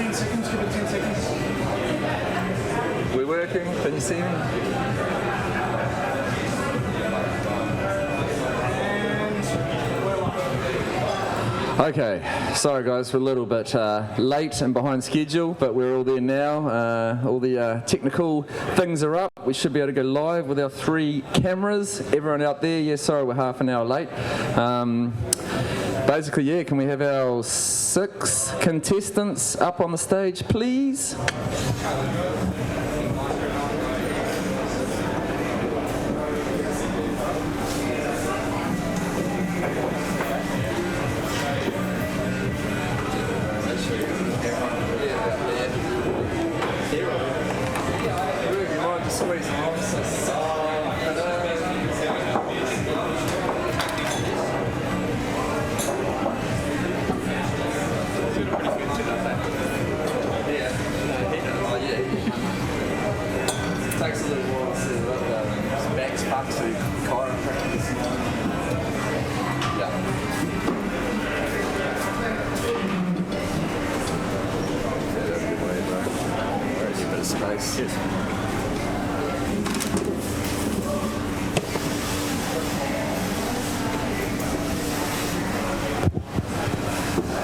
10 seconds, give it 10 seconds. We're working, can you see me? Okay, sorry guys, we're a little bit late and behind schedule, but we're all there now. All the technical things are up. We should be able to go live with our 3 cameras. Everyone out there, yeah, sorry we're half an hour late. Basically, yeah, can we have our 6 contestants up on the stage, please?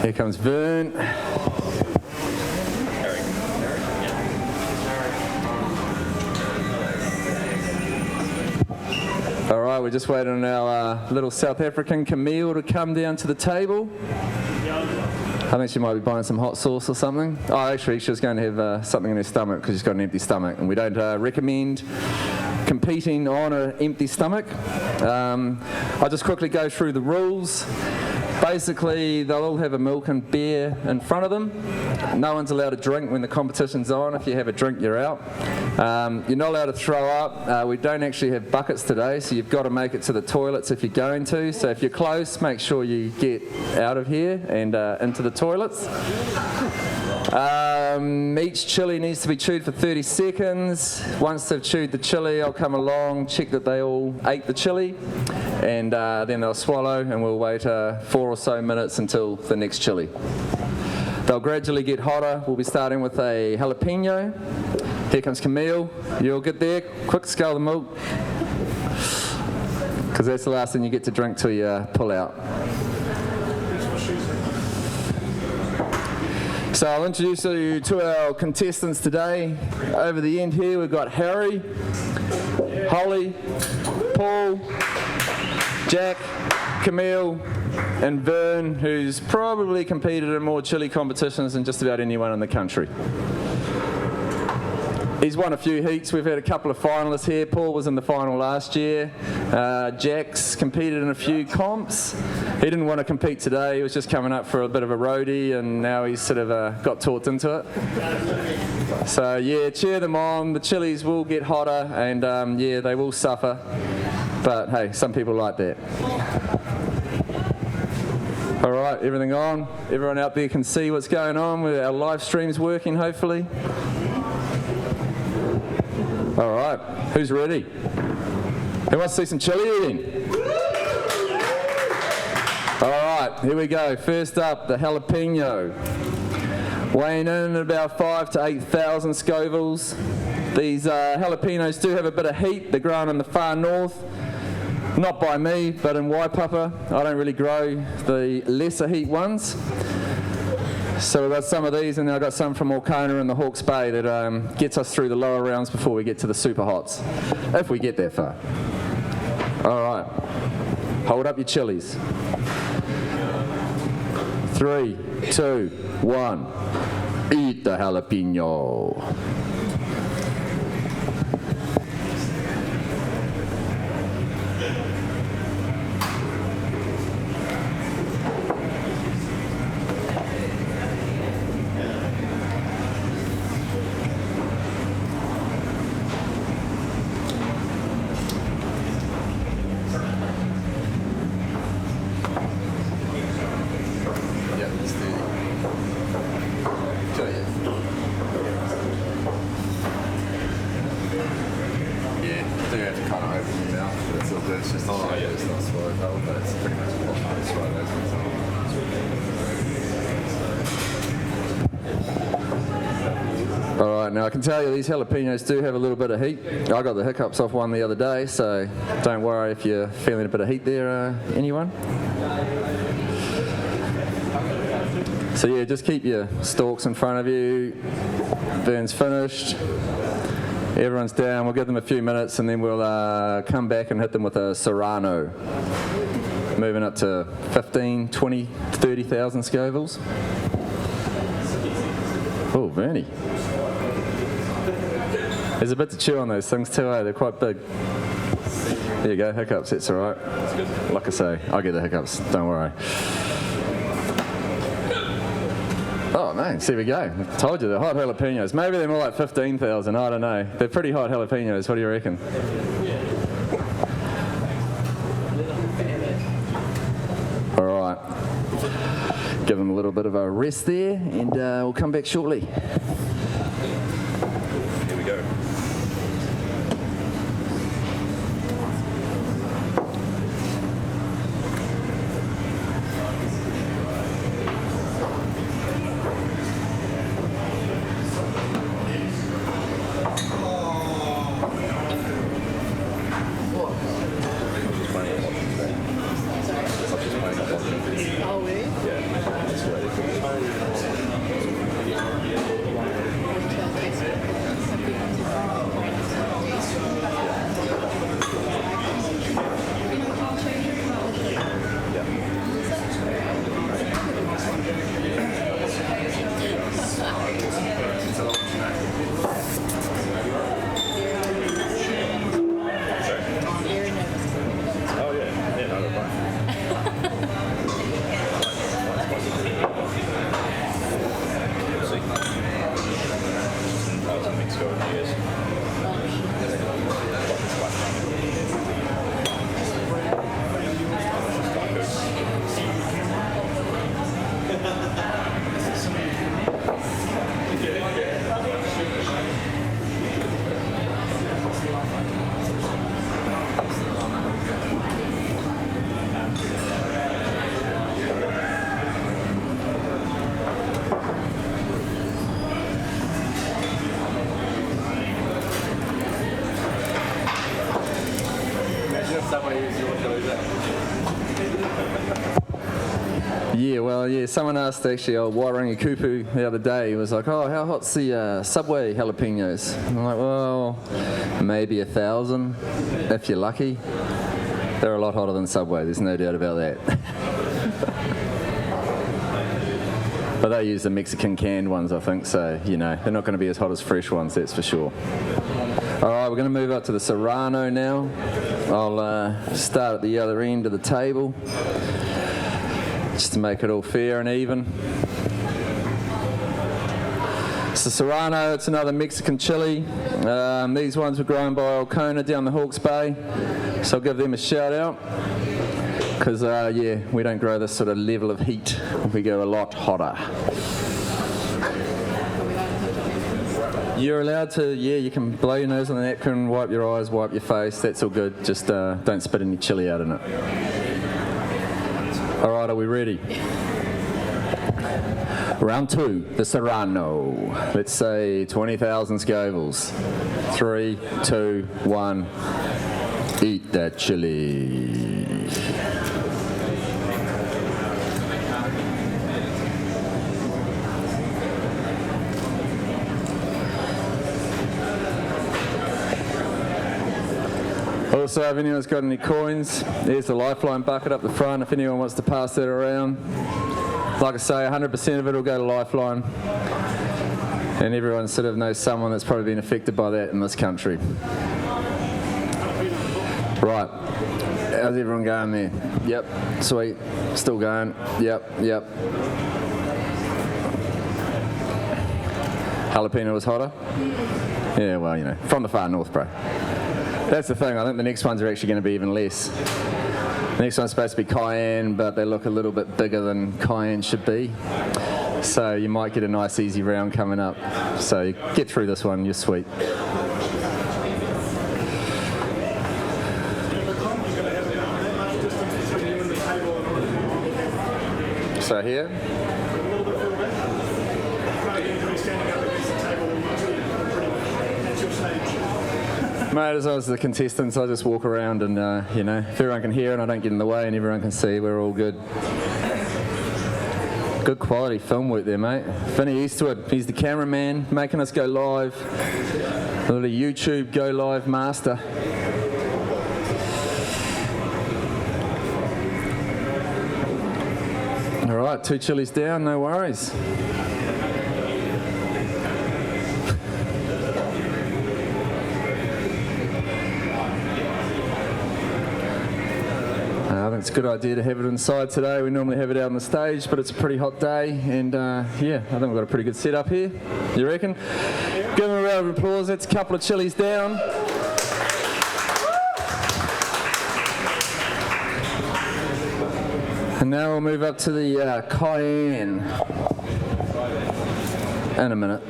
Here comes Vern. All right, we're just waiting on our little South African Camille to come down to the table. I think she might be buying some hot sauce or something. Oh, actually, she was going to have something in her stomach because she's got an empty stomach, and we don't recommend competing on an empty stomach. I'll just quickly go through the rules. Basically, they'll all have a milk and beer in front of them. No one's allowed to drink when the competition's on. If you have a drink, you're out. You're not allowed to throw up. We don't actually have buckets today, so you've got to make it to the toilets if you're going to. So if you're close, make sure you get out of here and into the toilets. Each chili needs to be chewed for 30 seconds. Once they've chewed the chili, I'll come along, check that they all ate the chili, and then they'll swallow, and we'll wait 4 or so minutes until the next chili. They'll gradually get hotter. We'll be starting with a jalapeno. Here comes Camille. You'll get there. Quick, scale the milk, because that's the last thing you get to drink till you pull out. So I'll introduce you to our contestants today. Over the end here we've got Harry, Holly, Paul, Jack, Camille, and Vern, who's probably competed in more chili competitions than just about anyone in the country. He's won a few heats. We've had a couple of finalists here. Paul was in the final last year. Jack's competed in a few comps. He didn't want to compete today. He was just coming up for a bit of a roadie, and now he's sort of got talked into it. So yeah, cheer them on. The chilies will get hotter, and yeah, they will suffer. But hey, some people like that. All right, everything on? Everyone out there can see what's going on. Our live stream's working, hopefully. All right, who's ready? Who wants to see some chili eating? All right, here we go. First up, the jalapeno. Weighing in at about 5,000 to 8,000 Scovilles. These jalapenos do have a bit of heat. They're grown in the far north. Not by me, but in Waipapa. I don't really grow the lesser heat ones. So we've got some of these, and then I've got some from Orkona and the Hawke's Bay that gets us through the lower rounds before we get to the super hots, if we get that far. All right, hold up your chilies. 3, 2, 1, eat the jalapeno. right, now I can tell you these jalapenos do have a little bit of heat. I got the hiccups off one the other day, so don't worry if you're feeling a bit of heat there, anyone. So yeah, just keep your stalks in front of you. Vern's finished. Everyone's down. We'll give them a few minutes and then we'll come back and hit them with a Serrano. Moving up to 15, 20, 30,000 Scovilles. Oh, Vernie. There's a bit to chew on those things too, eh? They're quite big. There you go, hiccups, that's all right. Like I say, I get the hiccups, don't worry. Oh man, there we go. I told you, they're hot jalapenos. Maybe they're more like 15,000, I don't know. They're pretty hot jalapenos, what do you reckon? All right. Give them a little bit of a rest there, and we'll come back shortly. Here we go. Yeah, well, yeah, someone asked actually, Wairanga Kupu the other day, he was like, oh, how hot's the Subway jalapenos? And I'm like, well, maybe 1,000, if you're lucky. They're a lot hotter than Subway, there's no doubt about that. But they use the Mexican canned ones, I think, so, you know, they're not going to be as hot as fresh ones, that's for sure. All right, we're going to move up to the Serrano now. I'll start at the other end of the table, just to make it all fair and even. It's the Serrano, it's another Mexican chili. These ones were grown by Alcona down the Hawke's Bay, so I'll give them a shout out. Because, yeah, we don't grow this sort of level of heat. We go a lot hotter. You're allowed to, yeah, you can blow your nose on the napkin, wipe your eyes, wipe your face, that's all good. Just don't spit any chili out in it. All right, are we ready? Round 2, the Serrano. Let's say 20,000 Scovilles. 3, 2, 1. Eat that chili. Also, if anyone's got any coins, there's the lifeline bucket up the front if anyone wants to pass that around. Like I say, 100% of it will go to lifeline. And everyone sort of knows someone that's probably been affected by that in this country. Right, how's everyone going there? Yep, sweet, still going, yep. Jalapeno was hotter? Yeah, well, you know, from the far north, bro. That's the thing, I think the next ones are actually going to be even less. The next one's supposed to be Cayenne, but they look a little bit bigger than Cayenne should be. So you might get a nice easy round coming up. So get through this one, you're sweet. So here. Mate, as I was the contestants, I just walk around and, you know, if everyone can hear and I don't get in the way and everyone can see, we're all good. Good quality film work there, mate. Vinny Eastwood, he's the cameraman, making us go live. A little YouTube go live master. All right, 2 chilies down, no worries. I think it's a good idea to have it inside today. We normally have it out on the stage, but it's a pretty hot day, and yeah, I think we've got a pretty good setup here. You reckon? Give them a round of applause. That's a couple of chilies down. And now we'll move up to the Cayenne in a minute.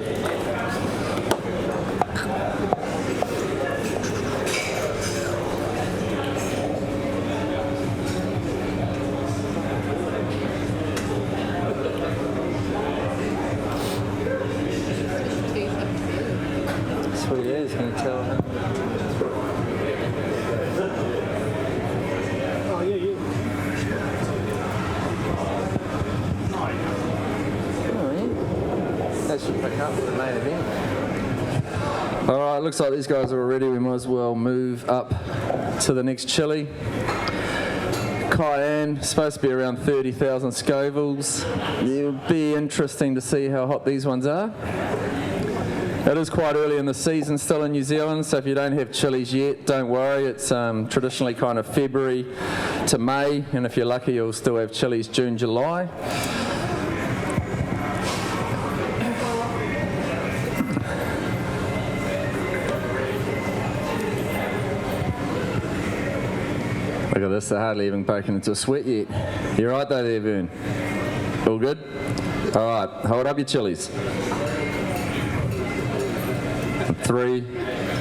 Sweet as, can you tell him? Oh, yeah. That should pick up with the main event. Alright, looks like these guys are all ready. We might as well move up to the next chili. Cayenne, supposed to be around 30,000 Scovilles. It'll be interesting to see how hot these ones are. It is quite early in the season still in New Zealand, so if you don't have chilies yet, don't worry. It's traditionally kind of February to May, and if you're lucky, you'll still have chilies June, July. Look at this, they're hardly even breaking into a sweat yet. You're right though there, Vern. All good? All right, hold up your chilies. 3,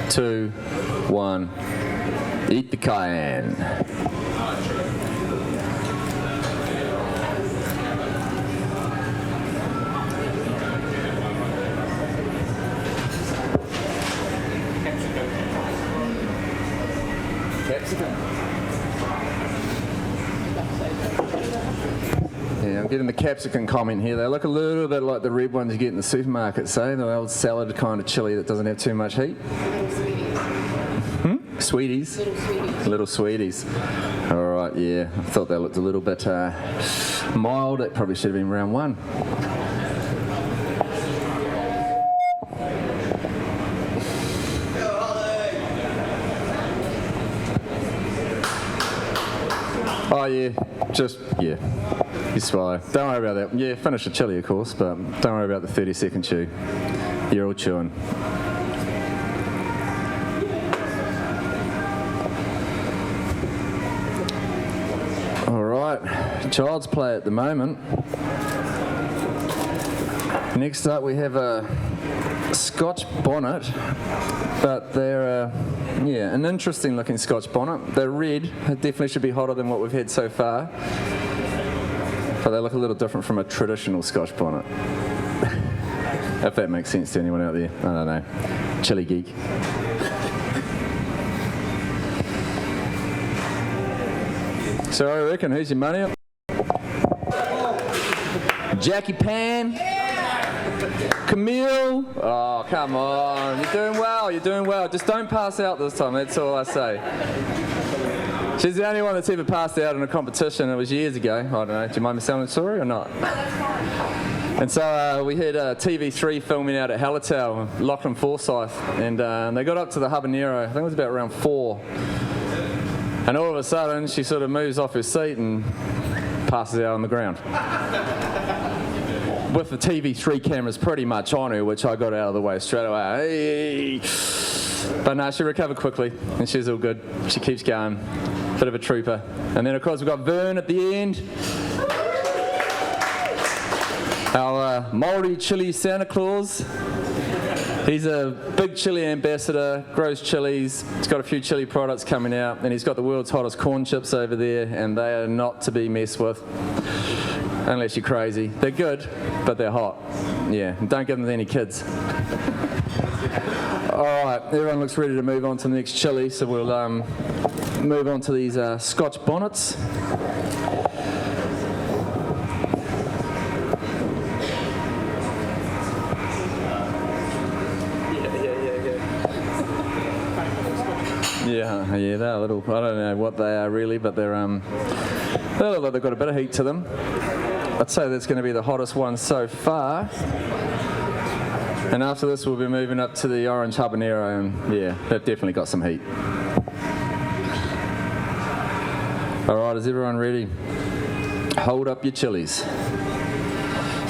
2, 1. Eat the Cayenne. Capsicum. Yeah, I'm getting the capsicum comment here. They look a little bit like the red ones you get in the supermarket, say, the old salad kind of chili that doesn't have too much heat. Sweeties? Little sweeties. All right, yeah. I thought they looked a little bit mild. It probably should have been round 1. Oh, yeah. Yeah. You swallow. Don't worry about that. Yeah, finish the chili, of course, but don't worry about the 30-second chew. You're all chewing. All right, child's play at the moment. Next up, we have a Scotch bonnet, but they're yeah, an interesting looking Scotch bonnet. They're red. It definitely should be hotter than what we've had so far. But they look a little different from a traditional Scotch bonnet. If that makes sense to anyone out there. I don't know. Chili geek. So I reckon, who's your money up? Jackie Pan? Camille? Oh, come on. You're doing well, you're doing well. Just don't pass out this time, that's all I say. She's the only one that's ever passed out in a competition. It was years ago. I don't know. Do you mind me telling the story or not? And so we had TV3 filming out at Hallertau, Lachlan Forsyth, and they got up to the Habanero. I think it was about around 4. And all of a sudden, she sort of moves off her seat and passes out on the ground. With the TV3 cameras pretty much on her, which I got out of the way straight away. Hey. But no, she recovered quickly, and she's all good. She keeps going. Bit of a trooper. And then, of course, we've got Vern at the end. Our Māori chili Santa Claus. He's a big chili ambassador, grows chilies. He's got a few chili products coming out, and he's got the world's hottest corn chips over there, and they are not to be messed with. Unless you're crazy. They're good, but they're hot. Yeah, and don't give them to any kids. All right, everyone looks ready to move on to the next chili, so we'll move on to these Scotch bonnets. Yeah, they're a little, I don't know what they are really, but they look like they've got a bit of heat to them. I'd say that's going to be the hottest one so far. And after this, we'll be moving up to the orange habanero, and yeah, they've definitely got some heat. All right, is everyone ready? Hold up your chilies.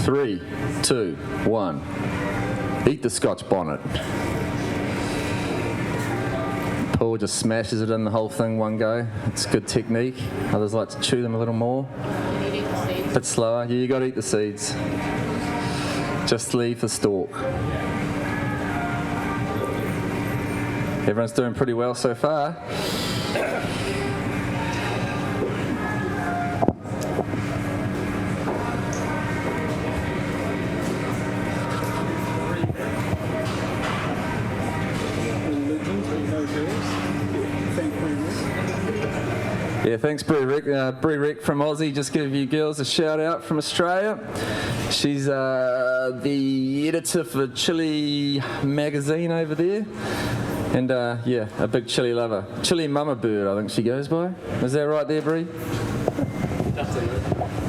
3, 2, 1. Eat the Scotch bonnet. Paul just smashes it in the whole thing one go. It's good technique. Others like to chew them a little more. A bit slower. Yeah, you got to eat the seeds. Just leave the stalk. Everyone's doing pretty well so far. Yeah, thanks Brew Rick from Aussie. Just give you girls a shout out from Australia. She's the editor for Chilli magazine over there. And yeah, a big chili lover. Chilli Mama Bird, I think she goes by. Is that right there, Bree?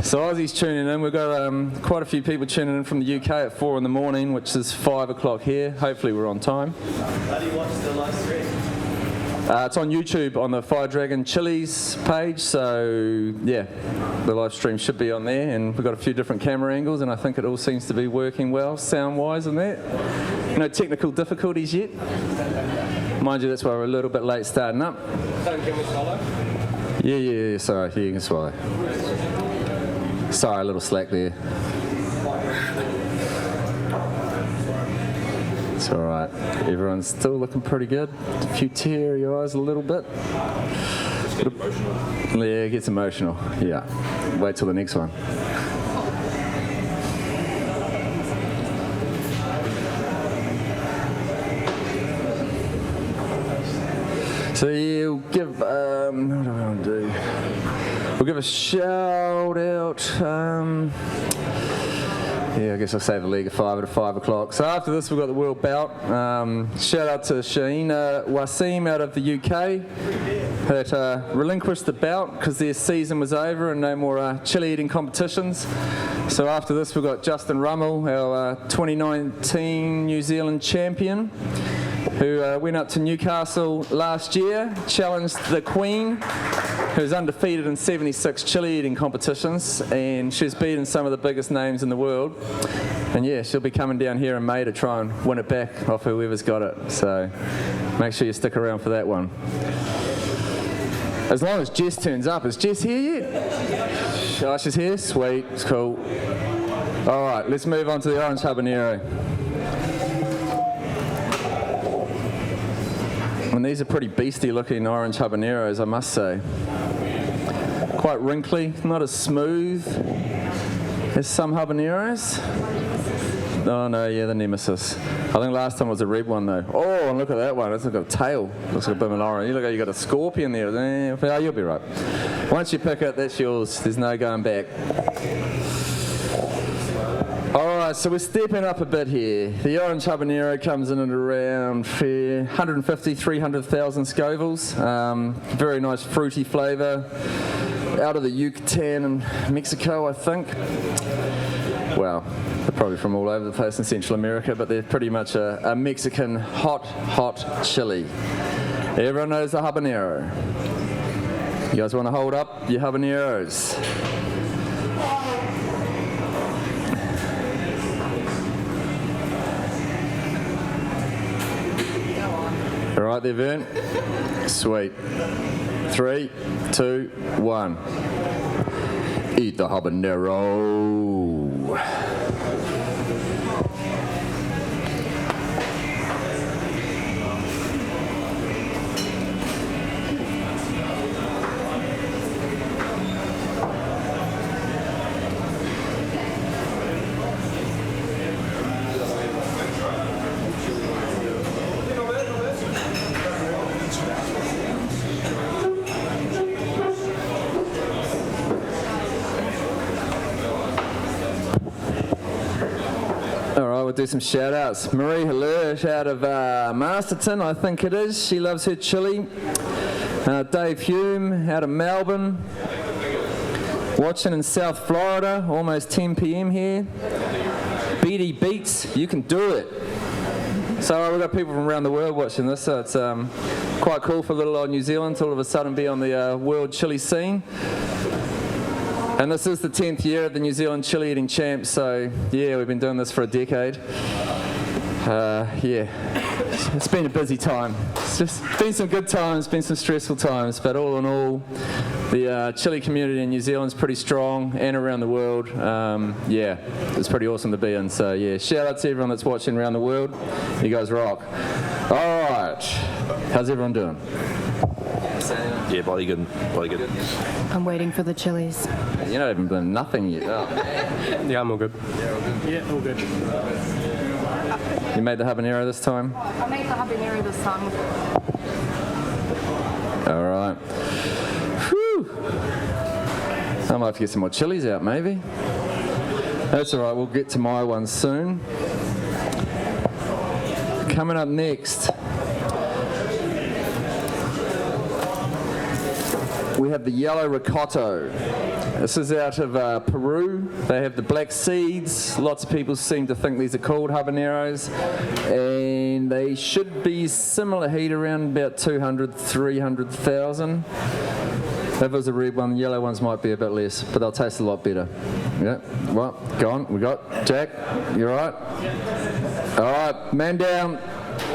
So Aussie's tuning in. We've got quite a few people tuning in from the UK at 4 in the morning, which is 5 o'clock here. Hopefully we're on time. How do you watch the live stream? It's on YouTube on the Fire Dragon Chillies page, so yeah, the live stream should be on there, and we've got a few different camera angles, and I think it all seems to be working well, sound-wise and that. No technical difficulties yet. Mind you, that's why we're a little bit late starting up. Can we swallow? Yeah, sorry, you can swallow. Sorry, a little slack there. It's all right. Everyone's still looking pretty good. A few teary eyes a little bit. Just get emotional. Yeah, it gets emotional. Yeah. Wait till the next one. So yeah, we'll give, what do I want to do? We'll give a shout out, yeah, I guess I'll save the League of Five at 5 o'clock. So after this, we've got the World Bout. Shout out to Sheena Wasim out of the UK that relinquished the bout because their season was over and no more chili eating competitions. So after this, we've got Justin Rummel, our 2019 New Zealand champion, who went up to Newcastle last year, challenged the Queen, who's undefeated in 76 chili eating competitions, and she's beaten some of the biggest names in the world. And yeah, she'll be coming down here in May to try and win it back off whoever's got it. So make sure you stick around for that one. As long as Jess turns up. Is Jess here yet? Oh, she's here? Sweet, it's cool. All right, let's move on to the orange habanero. And these are pretty beastly looking orange habaneros, I must say. Quite wrinkly, not as smooth as some habaneros. Oh no, yeah, the nemesis. I think last time was a red one though. Oh, and look at that one, it's got a tail. Looks like a bit of an orange. Look, you got a scorpion there. Oh, you'll be right. Once you pick it, that's yours. There's no going back. Alright, so we're stepping up a bit here. The orange habanero comes in at around 150, 300,000 Scovilles. Very nice fruity flavour. Out of the Yucatan in Mexico, I think. Well, they're probably from all over the place in Central America, but they're pretty much a Mexican hot chili. Everyone knows the habanero. You guys want to hold up your habaneros? All right there, Vern. Sweet. 3, 2, 1. Eat the habanero. All right, we'll do some shout outs. Marie Hallersh out of Masterton, I think it is. She loves her chili. Dave Hume out of Melbourne. Watching in South Florida, almost 10 p.m. here. BD Beats, you can do it. So we've got people from around the world watching this, so it's quite cool for little old New Zealand to all of a sudden be on the world chili scene. And this is the 10th year of the New Zealand Chili Eating Champs, so yeah, we've been doing this for a decade. Yeah, it's been a busy time. It's just been some good times, been some stressful times, but all in all, the chili community in New Zealand's pretty strong and around the world. Yeah, it's pretty awesome to be in, so yeah, shout out to everyone that's watching around the world. You guys rock. All right, how's everyone doing? Yeah, bloody good. Bloody good. I'm waiting for the Chillies. You're not even doing nothing yet. Oh. Yeah, I'm all good. Yeah, all good. You made the habanero this time? I made the habanero this time. All right. Whew. I might have to get some more chilies out, maybe. That's all right, we'll get to my one soon. Coming up next, we have the yellow rocoto. This is out of Peru. They have the black seeds. Lots of people seem to think these are called habaneros. And they should be similar heat, around about 200, 300,000. If it was a red one, the yellow ones might be a bit less, but they'll taste a lot better. Yeah, well, go on. We got Jack. You all right? All right, man down.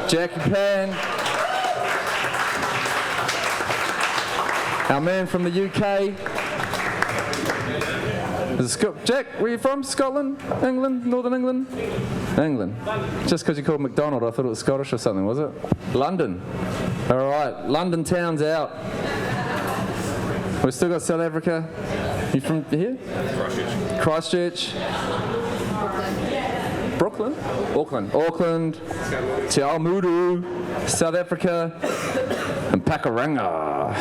Jack, you can. Our man from the UK. Jack, where are you from? Scotland? England? Northern England? England. Just because you called McDonald, I thought it was Scottish or something, was it? London. All right, London town's out. We've still got South Africa. You from here? Christchurch. Brooklyn? Auckland. Te Awamutu. South Africa. And Pakuranga.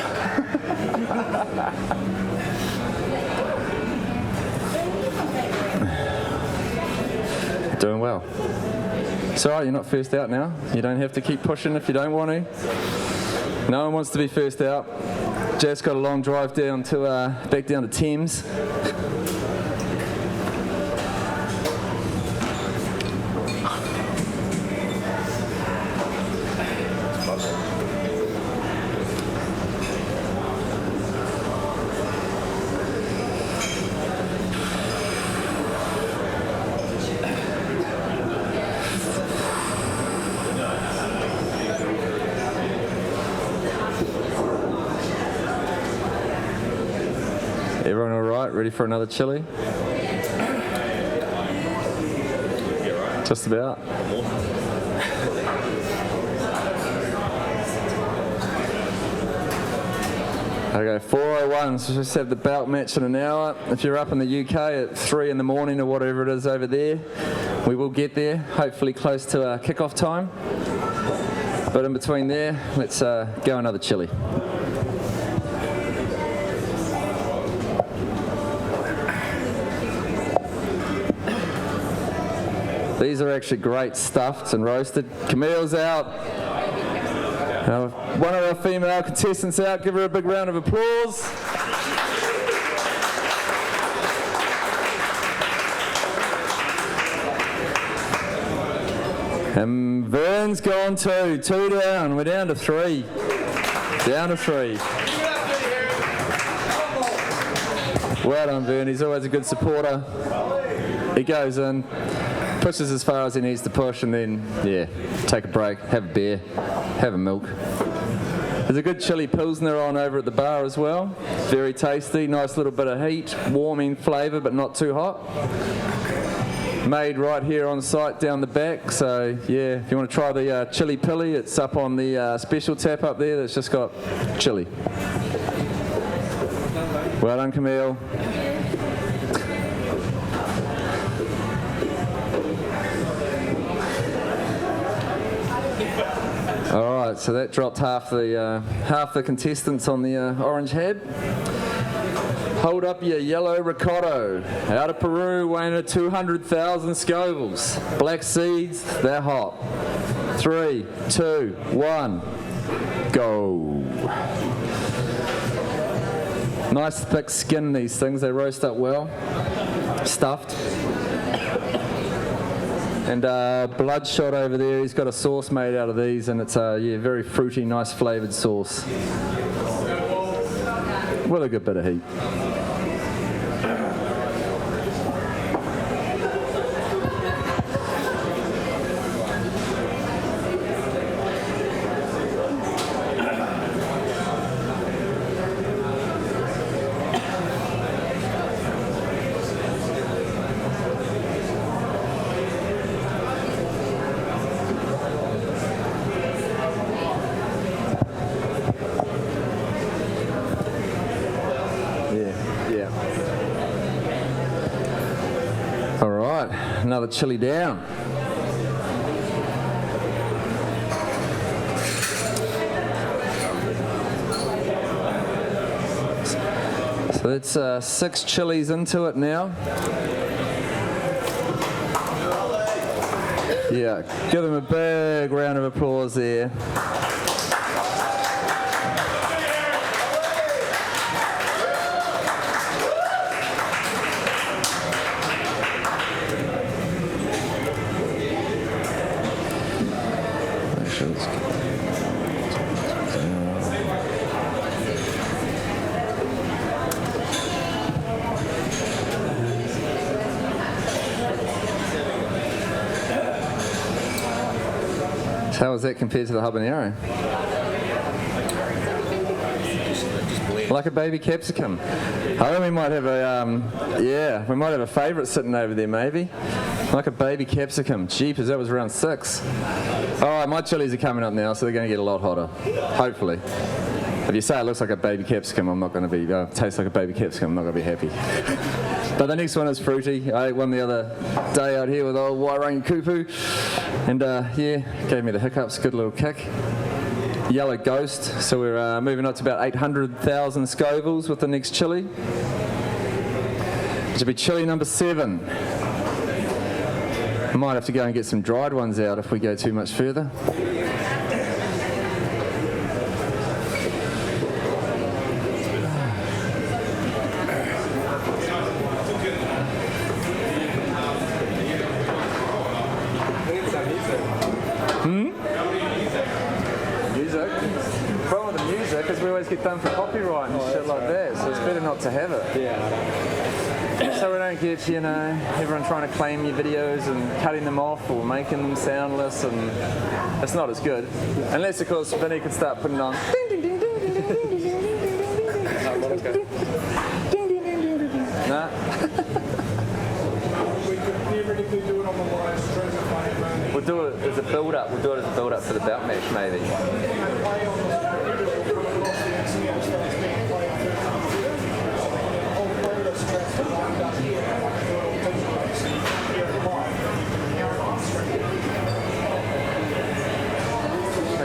Doing well. It's alright, you're not first out now. You don't have to keep pushing if you don't want to. No one wants to be first out. Jeff's got a long drive down to back down to Thames. Everyone all right? Ready for another chili? Just about. Okay, 4:01, so just have the belt match in an hour. If you're up in the UK at 3 in the morning or whatever it is over there, we will get there, hopefully close to kick-off time. But in between there, let's go another chili. These are actually great stuffed and roasted. Camille's out. One of our female contestants out. Give her a big round of applause. And Vern's gone too. 2 down. We're down to 3. Down to 3. Well done, Vern. He's always a good supporter. He goes in, pushes as far as he needs to push, and then, yeah, take a break, have a beer, have a milk. There's a good chili pilsner on over at the bar as well. Very tasty, nice little bit of heat, warming flavour, but not too hot. Made right here on site down the back, so yeah, if you want to try the chili pilly, it's up on the special tap up there that's just got chili. Well done, Camille. All right, so that dropped half the contestants on the orange head. Hold up your yellow rocoto. Out of Peru, weighing at 200,000 Scovilles. Black seeds, they're hot. 3, 2, 1, go. Nice thick skin, these things. They roast up well. Stuffed. And Bloodshot over there, he's got a sauce made out of these, and it's yeah, very fruity, nice flavoured sauce. With a good bit of heat. All right, another chili down. So that's 6 chilies into it now. Yeah, give them a big round of applause there. How was that compared to the habanero? Like a baby capsicum. I think we might have a, yeah, we might have a favourite sitting over there maybe. Like a baby capsicum. Jeepers, that was round 6. All right, my chilies are coming up now, so they're going to get a lot hotter. Hopefully. If you say it looks like a baby capsicum, I'm not going to be, tastes like a baby capsicum, I'm not going to be happy. But the next one is fruity. I ate one the other day out here with old Wairungi Kupu. And yeah, gave me the hiccups, good little kick. Yellow Ghost, so we're moving up to about 800,000 Scovilles with the next chili. Which will be chili number 7. I might have to go and get some dried ones out if we go too much further. Get done for copyright and shit like that, so it's better not to have it. Yeah. So we don't get, you know, everyone trying to claim your videos and cutting them off or making them soundless, and it's not as good. Unless, of course, Vinny could start putting on nah. We'll do it as a build-up. We'll do it as a build-up for the belt match, maybe.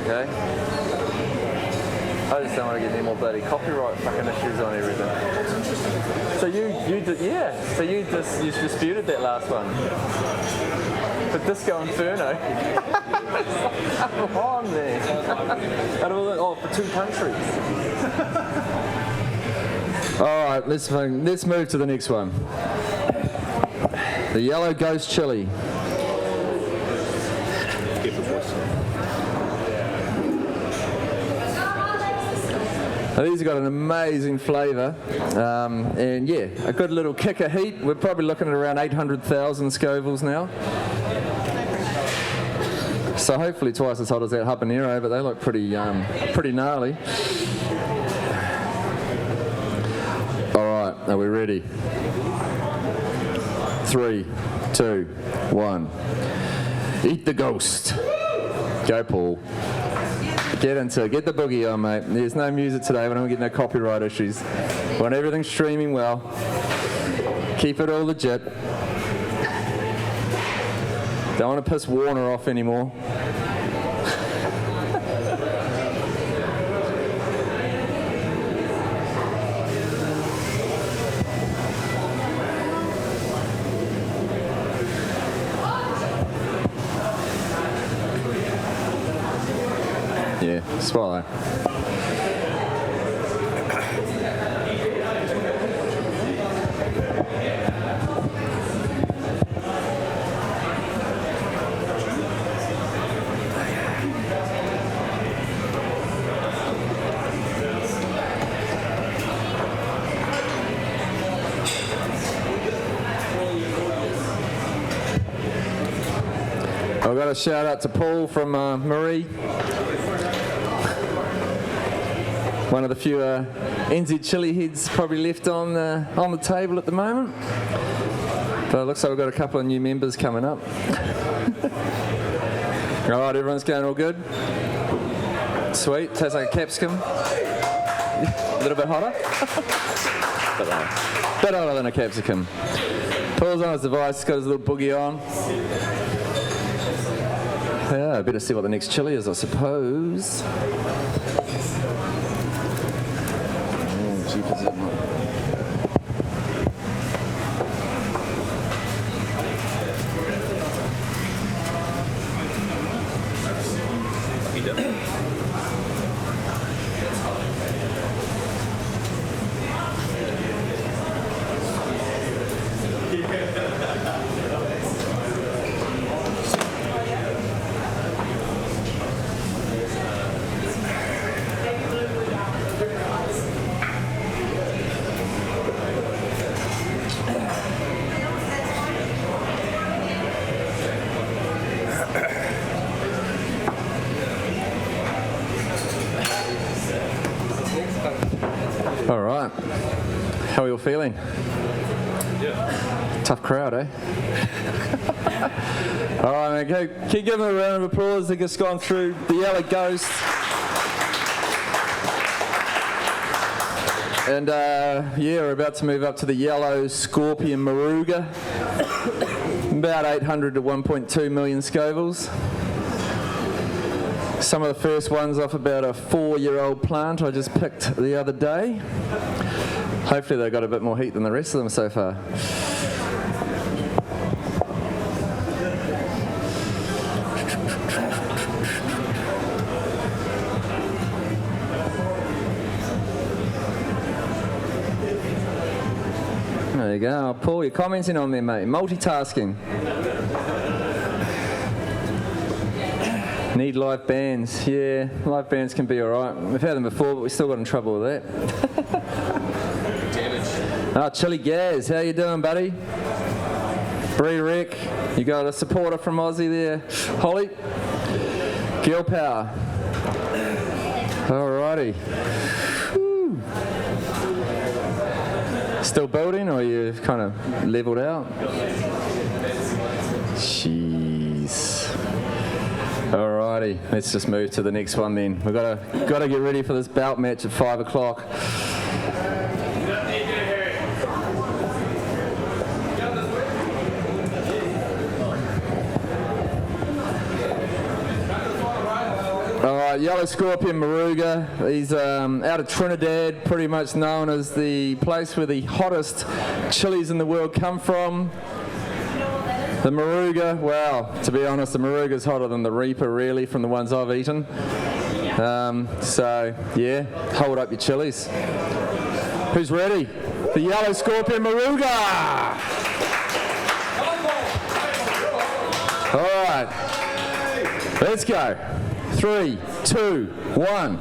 Okay. I just don't want to get any more bloody copyright fucking issues on everything. So you did, yeah. So you disputed that last one. For Disco Inferno. Come on there. Oh, for 2 countries. All right, let's move to the next one. The Yellow Ghost Chili. Now, these have got an amazing flavour, and yeah, a good little kick of heat. We're probably looking at around 800,000 Scovilles now. So hopefully twice as hot as that habanero, but they look pretty gnarly. All right, are we ready? 3, 2, 1. Eat the ghost. Go, Paul. Get into it. Get the boogie on, mate. There's no music today. We don't get no copyright issues. We want everything streaming well. Keep it all legit. Don't want to piss Warner off anymore. Yeah, swallow. I've got a shout out to Paul from Marie. One of the few NZ chili heads probably left on the table at the moment. But it looks like we've got a couple of new members coming up. All right, everyone's going all good? Sweet, tastes like a capsicum. A little bit hotter? Bit hotter than a capsicum. Paul's on his device, got his little boogie on. Yeah, I better see what the next chili is, I suppose. Oh, jeepers, it might- All right. How are you all feeling? Yeah. Tough crowd, eh? All right, man. Keep giving them a round of applause. They've just gone through the Yellow Ghost. And yeah, we're about to move up to the Yellow Scorpion Moruga. About 800 to 1.2 million Scovilles. Some of the first ones off about a 4-year-old plant I just picked the other day. Hopefully they've got a bit more heat than the rest of them so far. There you go. Paul, you're commenting on me, mate. Multitasking. Need live bands. Yeah, live bands can be alright. We've had them before, but we still got in trouble with that. Ah, Chilli Gaz, how you doing, buddy? Brew Rec, you got a supporter from Aussie there. Holly? Girl Power. Alrighty. Whew. Still building, or you've kind of leveled out? Jeez. Alrighty, let's just move to the next one then. We've got to get ready for this belt match at 5 o'clock. Alright, Yellow Scorpion Moruga. He's out of Trinidad, pretty much known as the place where the hottest chilies in the world come from. The Moruga, well, to be honest, the Moruga's hotter than the Reaper, really, from the ones I've eaten. So, yeah, hold up your chilies. Who's ready? The Yellow Scorpion Moruga! All right, let's go. 3, 2, 1.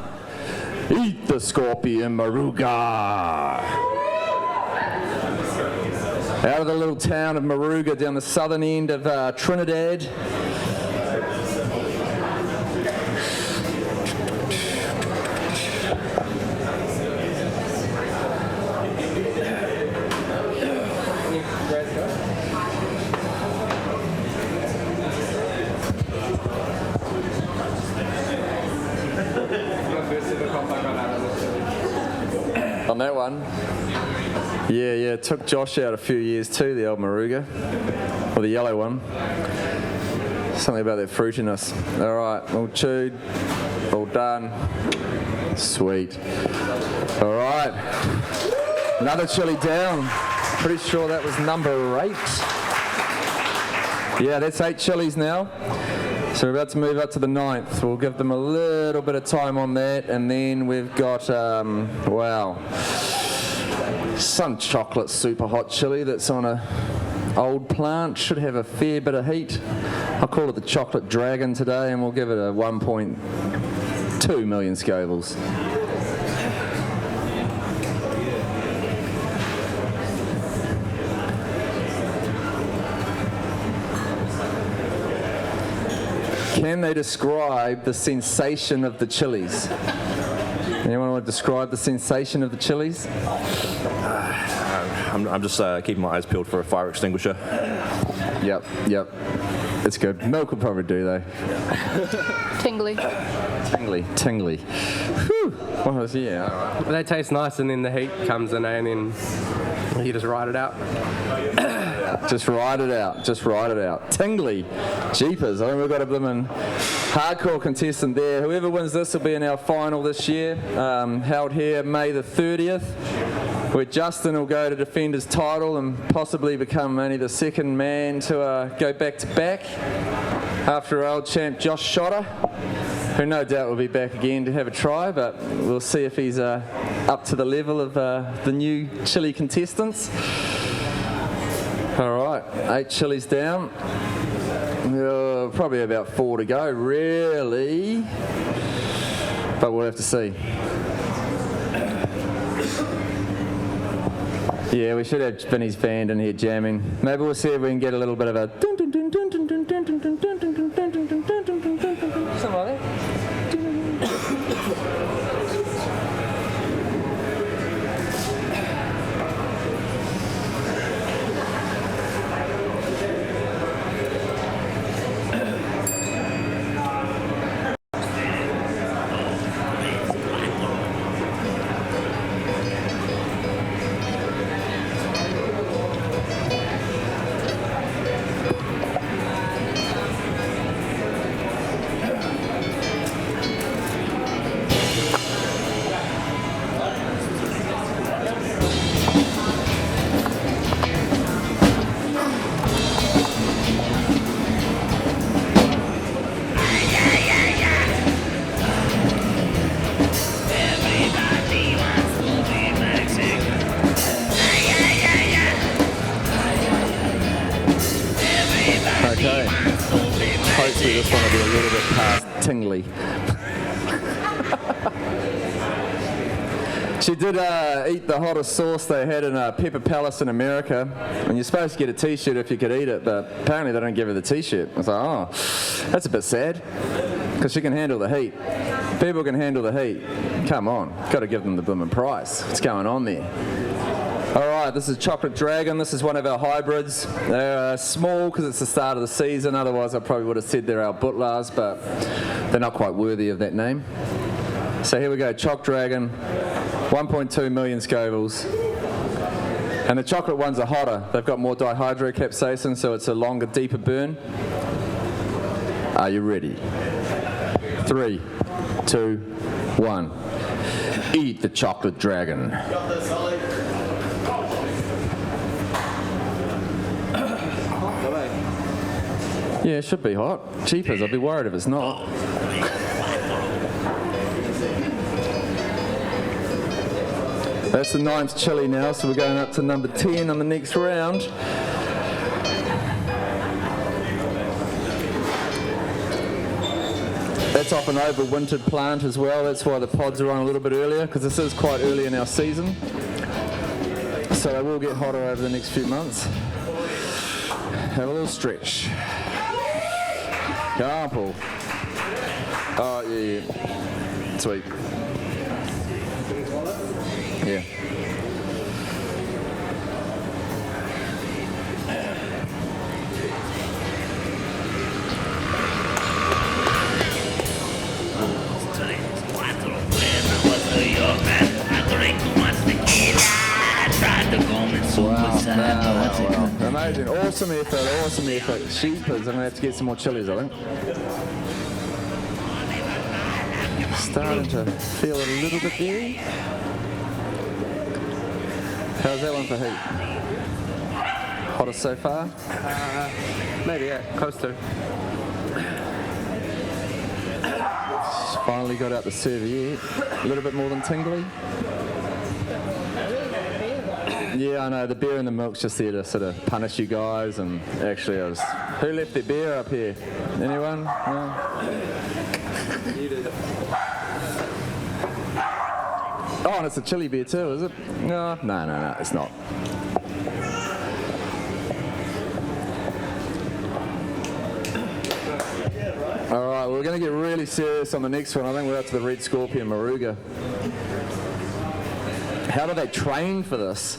Eat the Scorpion Moruga! Out of the little town of Moruga down the southern end of Trinidad. On that one. Yeah, it took Josh out a few years too, the old Moruga, or the yellow one. Something about that fruitiness. All right, all chewed, all done. Sweet. All right, another chili down. Pretty sure that was number 8. Yeah, that's 8 chilies now. So we're about to move up to the 9th. We'll give them a little bit of time on that, and then we've got, wow, some chocolate super hot chili that's on a old plant. Should have a fair bit of heat. I'll call it the Chocolate Dragon today, and we'll give it a 1.2 million Scovilles. Can they describe the sensation of the Chillies? Anyone want to describe the sensation of the Chillies? I'm just keeping my eyes peeled for a fire extinguisher. Yep. It's good. Milk will probably do though. Tingly. Tingly. Whew. Well, yeah, all right. They taste nice, and then the heat comes in, and then you just ride it out. Just ride it out. Tingly. Jeepers. I think we've got a blooming hardcore contestant there. Whoever wins this will be in our final this year, held here May the 30th, where Justin will go to defend his title and possibly become only the second man to go back to back after our old champ Josh Shotter, who no doubt will be back again to have a try, but we'll see if he's up to the level of the new Chilli contestants. All right, 8 Chillies down. Probably about 4 to go, really. But we'll have to see. Yeah, we should have Vinny's band in here jamming. Maybe we'll see if we can get a little bit of a something like that. Hopefully this one will be a little bit past tingly. She did eat the hottest sauce they had in Pepper Palace in America, and you're supposed to get a t-shirt if you could eat it, but apparently they don't give her the t-shirt. I was like, oh, that's a bit sad, because she can handle the heat. People can handle the heat. Come on, got to give them the blooming price. What's going on there? All right, this is Chocolate Dragon. This is one of our hybrids. They're small because it's the start of the season. Otherwise, I probably would have said they're our butlers, but they're not quite worthy of that name. So here we go, Choc Dragon, 1.2 million Scovilles. And the chocolate ones are hotter. They've got more dihydrocapsaicin, so it's a longer, deeper burn. Are you ready? 3, 2, 1. Eat the Chocolate Dragon. Yeah, it should be hot. Cheapers, I'd be worried if it's not. That's the 9th chili now, so we're going up to number 10 on the next round. That's off an overwintered plant as well. That's why the pods are on a little bit earlier, because this is quite early in our season. So they will get hotter over the next few months. Have a little stretch. Come on, Paul. Oh, yeah. Sweet. Yeah. Wow. Amazing. Awesome effort. Sheepers. I'm going to have to get some more chilies, I think. Starting to feel it a little bit there. How's that one for heat? Hottest so far? Maybe, yeah, close to. Finally got out the serviette. A little bit more than tingly. Yeah, I know, the beer and the milk's just there to sort of punish you guys, and actually who left their beer up here? Anyone? No? Oh, and it's a chili beer too, is it? No, it's not. All right, we're going to get really serious on the next one. I think we're up to the Red Scorpion Moruga. How do they train for this?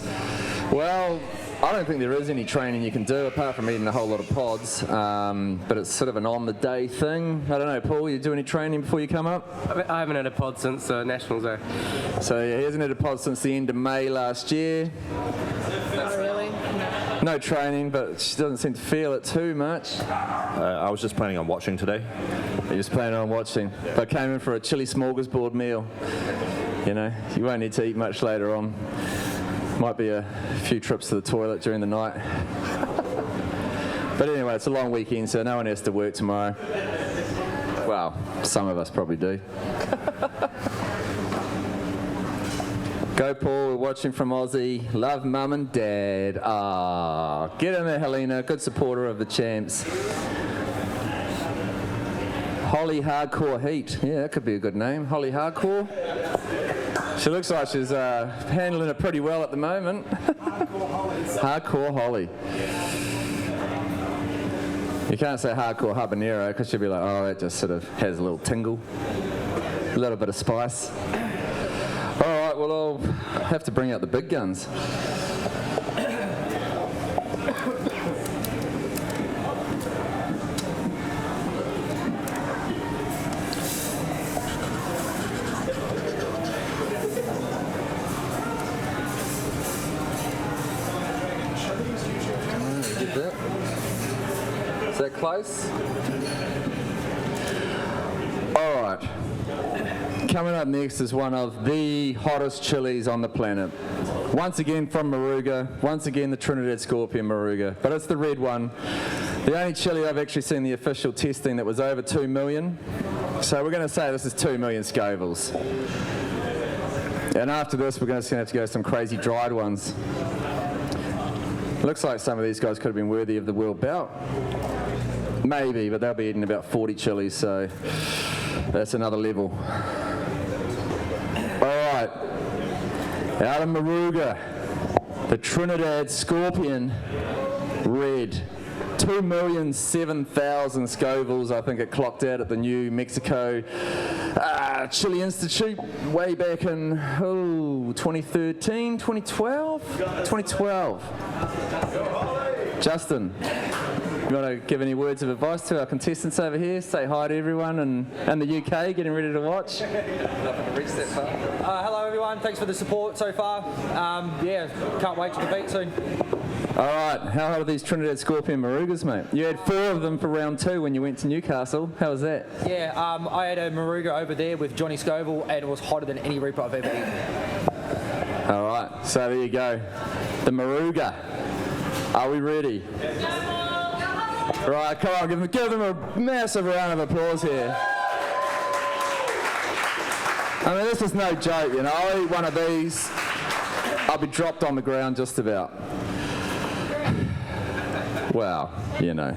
Well, I don't think there is any training you can do apart from eating a whole lot of pods, but it's sort of an on-the-day thing. I don't know, Paul, you do any training before you come up? I haven't had a pod since Nationals, though. So yeah, he hasn't had a pod since the end of May last year. Not really. No training, but she doesn't seem to feel it too much. I was just planning on watching today. You're just planning on watching. I came in for a chili smorgasbord meal. You know, you won't need to eat much later on. Might be a few trips to the toilet during the night. But anyway, it's a long weekend, so no one has to work tomorrow. Well, some of us probably do. Go Paul, we're watching from Aussie. Love mum and dad. Ah, get in there, Helena. Good supporter of the champs. Holly Hardcore Heat. Yeah, that could be a good name. Holly Hardcore. She looks like she's handling it pretty well at the moment. Hardcore Holly. You can't say hardcore habanero because she'll be like, oh, that just sort of has a little tingle. A little bit of spice. All right, well, I'll have to bring out the big guns. Is that close? All right. Coming up next is one of the hottest chilies on the planet. Once again from Moruga. Once again the Trinidad Scorpion Moruga. But it's the red one. The only chili I've actually seen the official testing that was over 2 million. So we're going to say this is 2 million Scovilles. And after this, we're going to have to go some crazy dried ones. Looks like some of these guys could have been worthy of the world bout. Maybe, but they'll be eating about 40 chilies, so that's another level. All right, out of Moruga, the Trinidad Scorpion Red. 2,007,000 Scovilles, I think it clocked out at the New Mexico Chili Institute way back in 2013, 2012? 2012. Justin, you want to give any words of advice to our contestants over here? Say hi to everyone in the UK getting ready to watch. Hello everyone, thanks for the support so far. Yeah, can't wait to compete soon. All right, how hot are these Trinidad Scorpion Morugas, mate? You had 4 of them for round 2 when you went to Newcastle. How was that? Yeah, I had a Moruga over there with Johnny Scoville and it was hotter than any Reaper I've ever eaten. All right, so there you go. The Moruga. Are we ready? Right, come on, give them a massive round of applause here. I mean, this is no joke, you know. I'll eat one of these, I'll be dropped on the ground just about. Well, you know.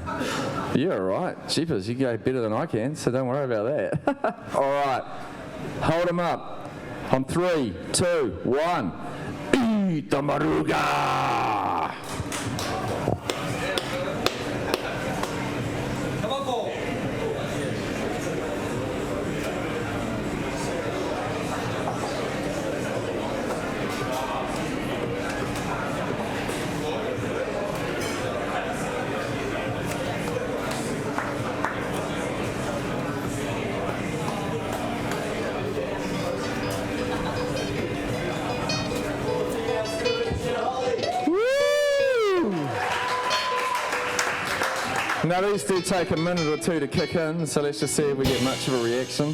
You're all right. Jeepers, you go better than I can, so don't worry about that. All right. Hold them up. On 3, 2, 1. Eat the Moruga! Come on, Paul. Now these do take a minute or 2 to kick in, so let's just see if we get much of a reaction.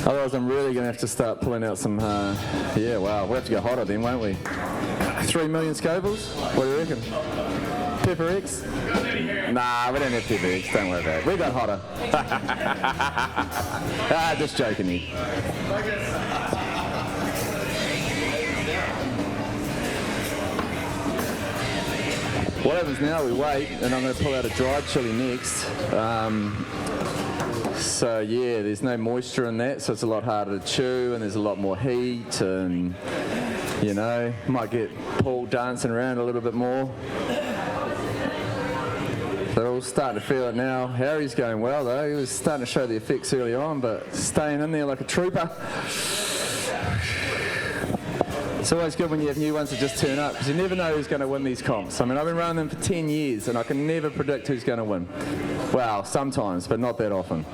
Otherwise I'm really going to have to start pulling out some, yeah, wow, we'll have to go hotter then, won't we? 3 million Scovilles? What do you reckon? Pepper X? Nah, we don't have Pepper X, don't worry about it. We got hotter. Just joking you. What happens now, we wait, and I'm going to pull out a dried chili next. So yeah, there's no moisture in that, so it's a lot harder to chew, and there's a lot more heat, and you know, might get Paul dancing around a little bit more. They're all starting to feel it now. Harry's going well though. He was starting to show the effects early on, but staying in there like a trooper. It's always good when you have new ones that just turn up, because you never know who's going to win these comps. I mean, I've been running them for 10 years, and I can never predict who's going to win. Well, sometimes, but not that often.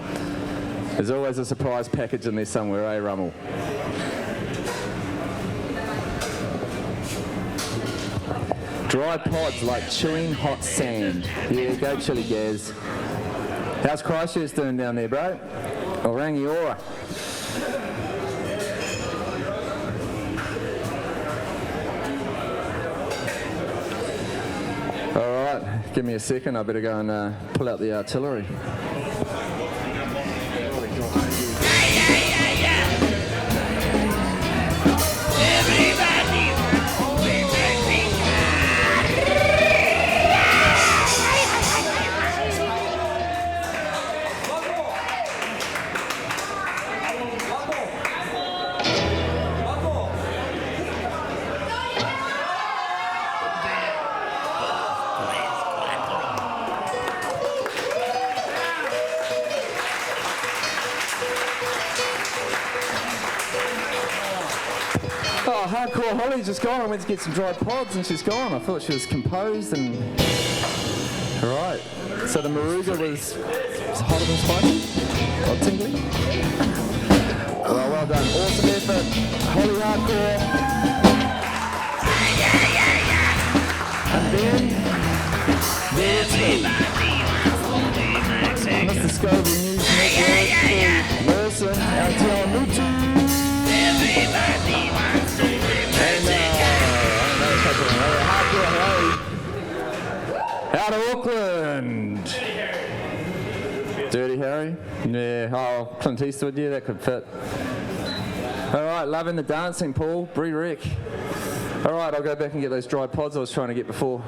There's always a surprise package in there somewhere, eh, Rummel? Dried pods like chewing hot sand. Yeah, go Chilli Gaz. How's Christchurch doing down there, bro? Orangiora. All right, give me a second. I better go and pull out the artillery. Oh, hardcore Holly's just gone. I went to get some dried pods and she's gone. I thought she was composed and... All right. So the Moruga was hotter than spicy? Or tingly? Well done. Awesome effort. Holly hardcore. And then... There's me. Mr. Scoville News Network. Wilson. Our Mutu. Out of Auckland. Dirty Harry? Yeah, oh, Clint Eastwood, yeah, that could fit. All right, loving the dancing, Paul. Brew Rec. All right, I'll go back and get those dried pods I was trying to get before.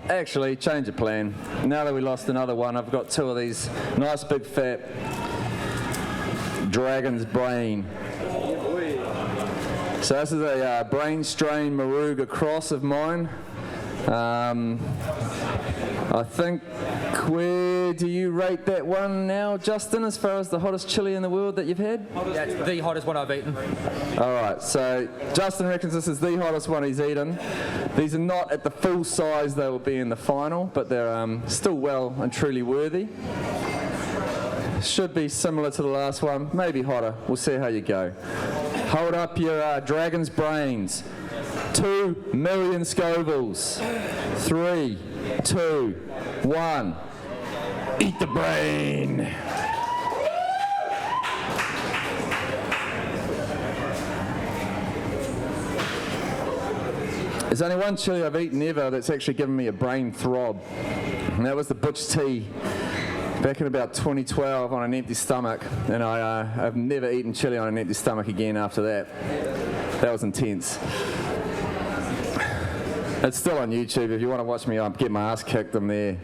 Actually, change of plan. Now that we lost another one, I've got two of these nice big fat Dragon's Brain. So this is a brain strain Moruga cross of mine. I think, where do you rate that one now, Justin, as far as the hottest chili in the world that you've had? Yeah, it's the hottest one I've eaten. All right, so Justin reckons this is the hottest one he's eaten. These are not at the full size they will be in the final, but they're still well and truly worthy. Should be similar to the last one, maybe hotter. We'll see how you go. Hold up your Dragon's Brains. 2 million Scovilles. 3, 2, 1. Eat the brain. There's only one chili I've eaten ever that's actually given me a brain throb, and that was the Butch Tea back in about 2012 on an empty stomach, and I've never eaten chili on an empty stomach again after that. That was intense. It's still on YouTube. If you want to watch me get my ass kicked, I'm there.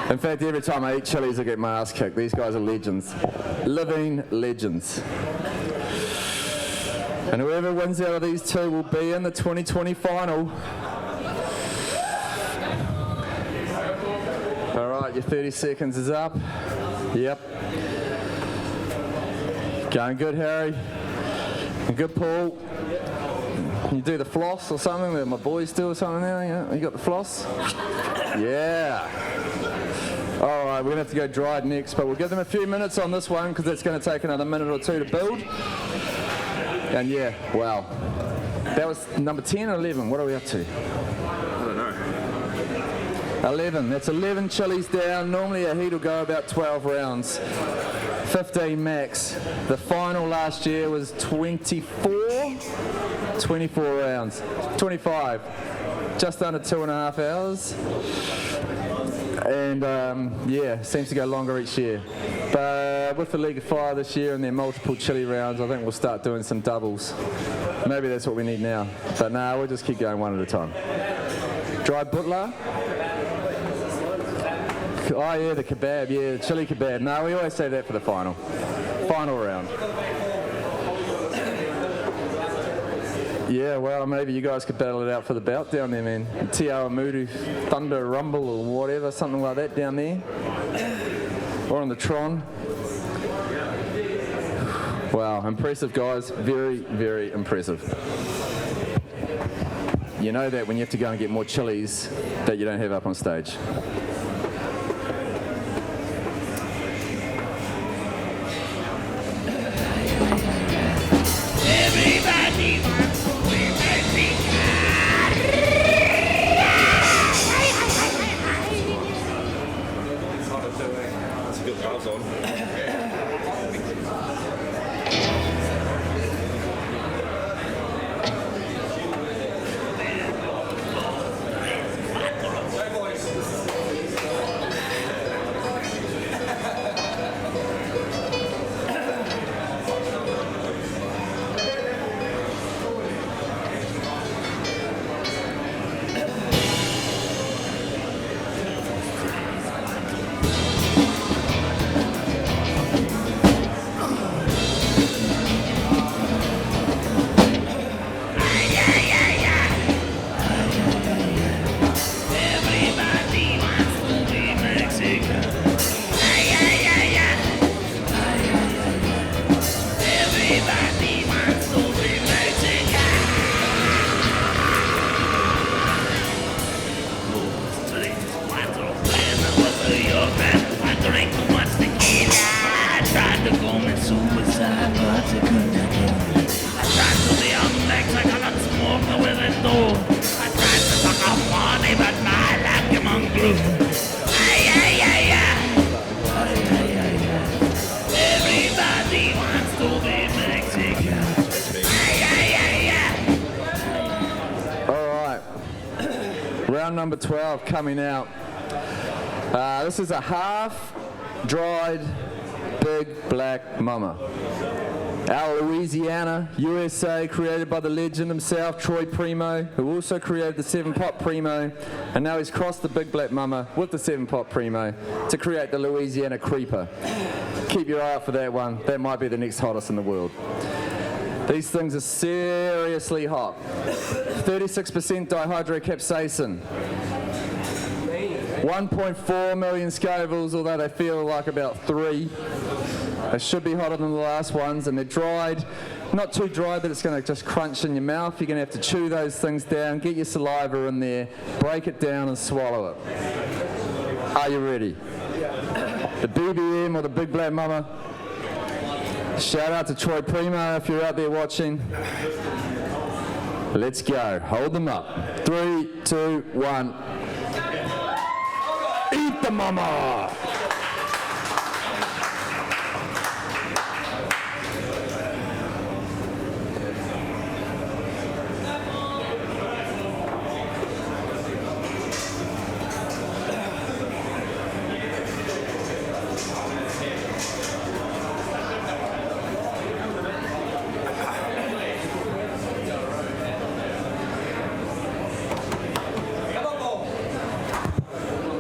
In fact, every time I eat chilies, I get my ass kicked. These guys are legends. Living legends. And whoever wins out of these two will be in the 2020 final. All right, your 30 seconds is up. Yep. Going good, Harry. And good, Paul. Can you do the floss or something that my boys do or something now? Yeah, you got the floss? Yeah. All right, we're going to have to go dried next, but we'll give them a few minutes on this one because it's going to take another minute or two to build. And yeah, wow. That was number 10 or 11? What are we up to? I don't know. 11. That's 11 chilies down. Normally a heat will go about 12 rounds. 15 max. The final last year was 24 rounds. 25. Just under 2.5 hours. And yeah, seems to go longer each year. But with the League of Fire this year and their multiple chili rounds, I think we'll start doing some doubles. Maybe that's what we need now. But no, we'll just keep going one at a time. Dry butler. Oh yeah, the kebab, yeah, the chili kebab. No, we always say that for the final round. Yeah, well, maybe you guys could battle it out for the belt down there, man. T.O. Amudu, Thunder Rumble or whatever, something like that down there. Or on the Tron. Wow, impressive guys, very, very impressive. You know that when you have to go and get more chilies that you don't have up on stage. That's a good buzz on. Round number 12 coming out. This is a half-dried Big Black Mama. Out of Louisiana, USA, created by the legend himself, Troy Primo, who also created the 7-Pot Primo, and now he's crossed the Big Black Mama with the 7-Pot Primo to create the Louisiana Creeper. Keep your eye out for that one. That might be the next hottest in the world. These things are seriously hot. 36% dihydrocapsaicin. 1.4 million Scovilles, although they feel like about 3. They should be hotter than the last ones, and they're dried. Not too dry that it's going to just crunch in your mouth. You're going to have to chew those things down, get your saliva in there, break it down and swallow it. Are you ready? The BBM or the Big Black Mama. Shout out to Troy Primo if you're out there watching. Let's go. Hold them up. 3, 2, 1. Eat the mama!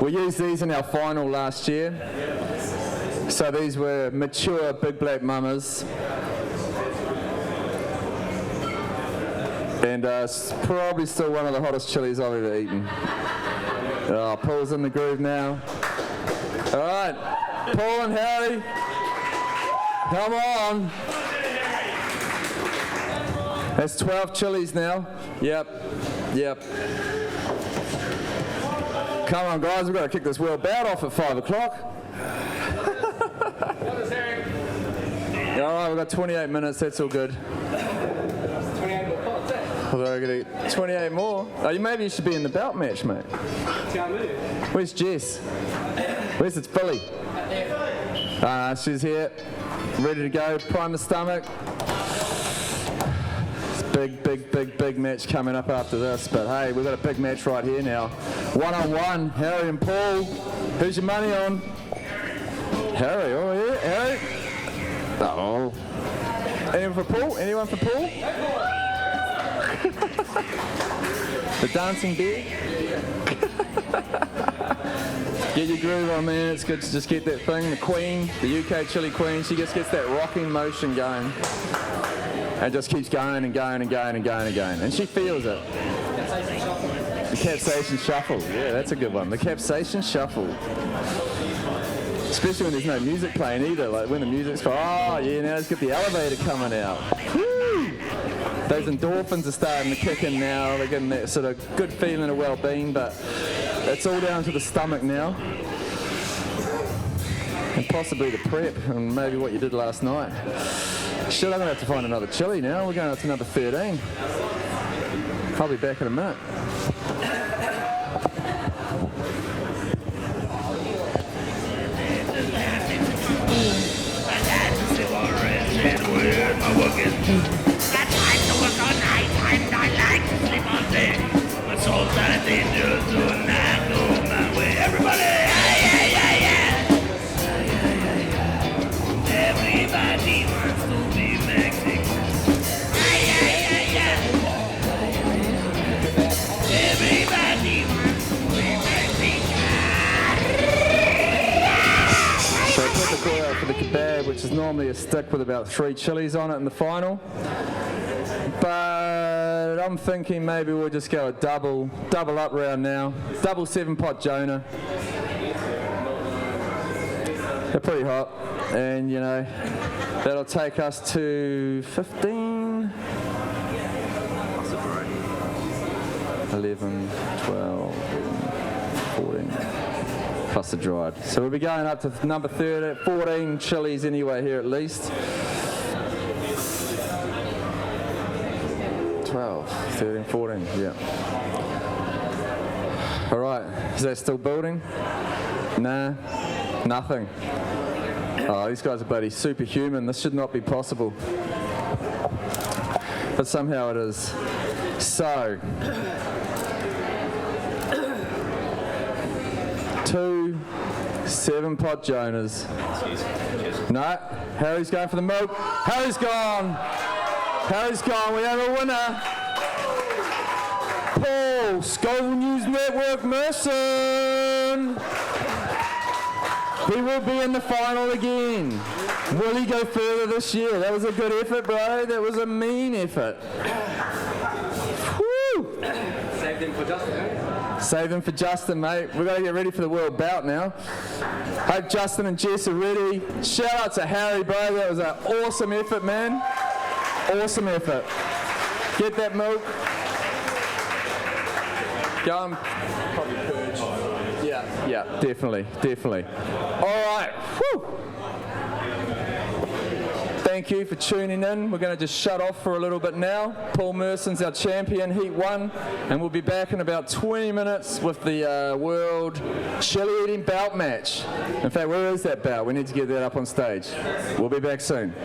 We used these in our final last year. So these were mature Big Black Mamas. And probably still one of the hottest chilies I've ever eaten. Oh, Paul's in the groove now. All right, Paul and Harry, come on. That's 12 chilies now. Yep. Come on, guys, we've got to kick this world bout off at 5 o'clock. All right, we've got 28 minutes, that's all good. 28 minutes, I got 28 more. Oh, maybe you should be in the belt match, mate. Where's Jess? Where's its Billy? She's here, ready to go. Prime the stomach. Big match coming up after this. But hey, we've got a big match right here now. One-on-one, Harry and Paul. Who's your money on? Harry, oh yeah, Harry. Oh. Anyone for Paul? Anyone for Paul? The dancing bear? Get your groove on, man. It's good to just get that thing. The Queen, the UK Chilli Queen, she just gets that rocking motion going. And just keeps going and going and going and going and going. And she feels it. The capsaicin shuffle. Yeah, that's a good one. The capsaicin shuffle. Especially when there's no music playing either. Like when the music's for, oh yeah, now let's get the elevator coming out. Woo! Those endorphins are starting to kick in now. They're getting that sort of good feeling of well-being, but it's all down to the stomach now. And possibly the prep, and maybe what you did last night. Shit, I'm going to have to find another chili now. We're going up to number 13. I'll be back in a minute. For the kebab, which is normally a stick with about 3 chilies on it in the final. But I'm thinking maybe we'll just go a double up round now. Double 7-pot Jonah. They're pretty hot. And, you know, that'll take us to 15, 11, 12, 14. Plus the dried. So we'll be going up to number 14 chilies anyway here at least. 12, 13, 14, yeah. All right, is that still building? Nah, nothing. Oh, these guys are bloody superhuman. This should not be possible. But somehow it is. So, 2 7-pot Jonahs. No, Harry's going for the milk. Harry's gone. Harry's gone. We have a winner. Paul, Scoville News Network, Merson. He will be in the final again. Will he go further this year? That was a good effort, bro. That was a mean effort. Woo! Saved him for Justin, eh? Save them for Justin, mate. We've got to get ready for the world bout now. Hope Justin and Jess are ready. Shout out to Harry, bro. That was an awesome effort, man. Awesome effort. Get that milk. Go and probably purge. Yeah, definitely. All right. Whew. Thank you for tuning in. We're going to just shut off for a little bit now. Paul Merson's our champion, Heat 1, and we'll be back in about 20 minutes with the World Chili Eating Bout match. In fact, where is that bout? We need to get that up on stage. We'll be back soon.